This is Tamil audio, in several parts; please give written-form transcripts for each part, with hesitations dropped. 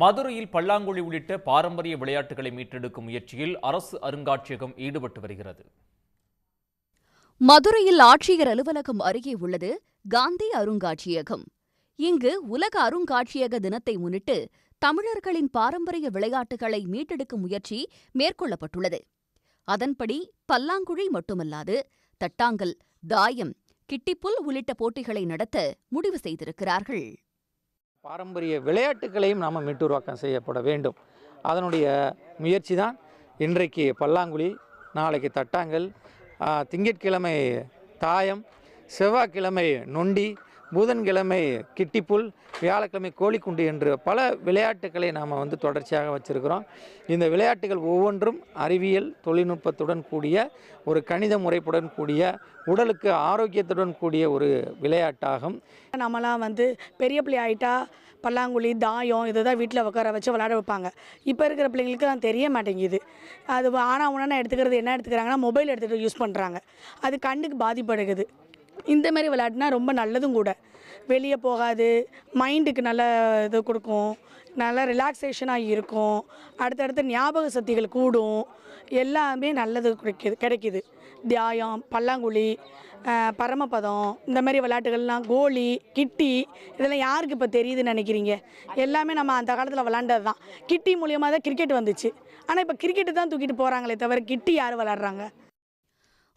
மதுரையில் பல்லாங்குழி உள்ளிட்ட பாரம்பரிய விளையாட்டுகளை மீட்டெடுக்கும் முயற்சியில் அரசு அருங்காட்சியகம் ஈடுபட்டு வருகிறது. மதுரையில் ஆட்சியர் அலுவலகம் அருகே உள்ளது காந்தி அருங்காட்சியகம். இங்கு உலக அருங்காட்சியக தினத்தை முன்னிட்டு தமிழர்களின் பாரம்பரிய விளையாட்டுகளை மீட்டெடுக்கும் முயற்சி மேற்கொள்ளப்பட்டுள்ளது. அதன்படி பல்லாங்குழி மட்டுமல்லாது தட்டாங்கல், தாயம், கிட்டிப்புல் உள்ளிட்ட போட்டிகளை நடத்த முடிவு செய்திருக்கிறார்கள். பாரம்பரிய விளையாட்டுகளையும் நாம் மீட்டுருவாக்கம் செய்யப்பட வேண்டும். அதனுடைய முயற்சி தான் இன்றைக்கு பல்லாங்குழி, நாளைக்கு தட்டாங்கல், திங்கட்கிழமை தாயம், செவ்வாய்க்கிழமை நொண்டி, புதன்கிழமை கிட்டிப்புல், வியாழக்கிழமை கோழிக்குண்டு என்று பல விளையாட்டுகளை நாம் தொடர்ச்சியாக வச்சிருக்கிறோம். இந்த விளையாட்டுகள் ஒவ்வொன்றும் அறிவியல் தொழில்நுட்பத்துடன் கூடிய ஒரு கணித முறைப்புடன் கூடிய உடலுக்கு ஆரோக்கியத்துடன் கூடிய ஒரு விளையாட்டாகும். நம்மளாம் பெரிய பிள்ளை ஆகிட்டா பல்லாங்குழி, தாயம் இதுதான் வீட்டில் உட்கார வச்சு விளையாட வைப்பாங்க. இப்போ இருக்கிற பிள்ளைங்களுக்கு தான் தெரிய மாட்டேங்குது. அது ஆனால் உடனே எடுத்துக்கிறது என்ன எடுத்துக்கிறாங்கன்னா மொபைல் எடுத்துகிட்டு யூஸ் பண்ணுறாங்க. அது கண்ணுக்கு பாதிப்படுகிறது. இந்தமாரி விளையாட்டுனா ரொம்ப நல்லதும் கூட. வெளியே போகாது, மைண்டுக்கு நல்ல இது கொடுக்கும், நல்லா ரிலாக்ஸேஷனாக இருக்கும், அடுத்தடுத்த ஞாபக சக்திகள் கூடும், எல்லாமே நல்லது கிடைக்கிது. தியாயம், பல்லாங்குழி, பரமபதம், இந்த மாதிரி விளையாட்டுகள்லாம், கோலி, கிட்டி இதெல்லாம் யாருக்கு இப்போ தெரியுதுன்னு நினைக்கிறீங்க? எல்லாமே நம்ம அந்த காலத்தில் விளாண்டது தான். கிட்டி மூலியமாக தான் கிரிக்கெட் வந்துச்சு. ஆனால் இப்போ கிரிக்கெட்டு தான் தூக்கிட்டு போகிறாங்களே தவிர கிட்டி யார் விளாட்றாங்க?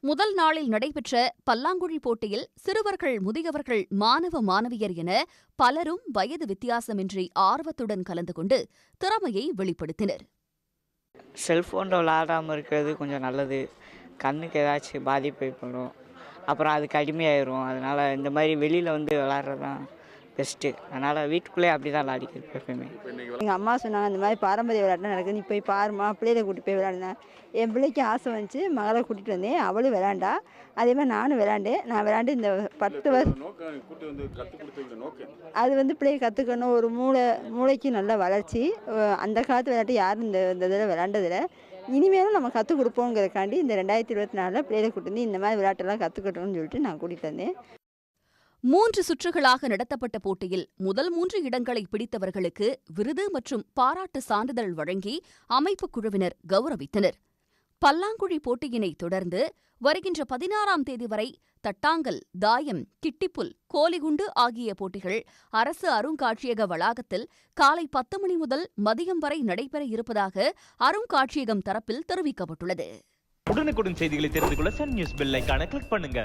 முதல் நாளில் நடைபெற்ற பல்லாங்குழி போட்டியில் சிறுவர்கள், முதியவர்கள், மாணவ மாணவியர் என பலரும் வயது வித்தியாசமின்றி ஆர்வத்துடன் கலந்து கொண்டு திறமையை வெளிப்படுத்தினர். செல்ஃபோனில் விளையாடாமல் இருக்கிறது கொஞ்சம் நல்லது. கண்ணுக்கு ஏதாச்சும் பாதிப்பு ஏற்படும், அப்புறம் அதுக்கு அடிமையாயிரும். அதனால் இந்த மாதிரி வெளியில் விளையாடுறது தான் பெஸ்ட்டு. அதனால் வீட்டுக்குள்ளே அப்படி தான் விளையாடிக்கிறது எப்பயுமே. எங்கள் அம்மா சொன்னாங்க இந்த மாதிரி பாரம்பரிய விளையாட்டு நடக்குது, நீ போய் பாருமா, பிள்ளைகளை கூட்டிட்டு போய் விளையாடினேன். என் பிள்ளைக்கு ஆசை வந்துச்சு, மகளை கூட்டிகிட்டு வந்தேன், அவளும் விளையாண்டா. அதே மாதிரி நானும் விளையாண்டேன். நான் விளையாண்டு இந்த 10 வருஷம் அது பிள்ளையை கற்றுக்கணும், ஒரு மூளைக்கு நல்ல வளர்ச்சி. அந்த காலத்து விளையாட்டு யாரும் இந்த இதில் விளையாண்டதில்லை. இனிமேலும் நம்ம கற்றுக் கொடுப்போங்கிறக்காண்டி இந்த 2024 பிள்ளைகளை கூட்டு வந்து இந்த மாதிரி விளையாட்டெல்லாம் கற்றுக்கட்டும்னு சொல்லிட்டு நான் கூட்டிகிட்டு வந்தேன். 3 சுற்றுகளாக நடத்தப்பட்ட போட்டியில் முதல் 3 இடங்களை பிடித்தவர்களுக்கு விருது மற்றும் பாராட்டு சான்றிதழ் வழங்கி அமைப்பு குழுவினர் கௌரவித்தனர். பல்லாங்குழி போட்டியினை தொடர்ந்து வருகின்ற 16ஆம் தேதி வரை தட்டாங்கல், தாயம், கிட்டிப்புல், கோலிகுண்டு ஆகிய போட்டிகள் அரசு அருங்காட்சியக வளாகத்தில் காலை 10 மணி முதல் மதியம் வரை நடைபெற இருப்பதாக அருங்காட்சியகம் தரப்பில் தெரிவிக்கப்பட்டுள்ளது. உடனுக்குடன் செய்திகளை தெரிந்து கொள்ள சன் நியூஸ் பெல் ஐகானை கிளிக் பண்ணுங்க.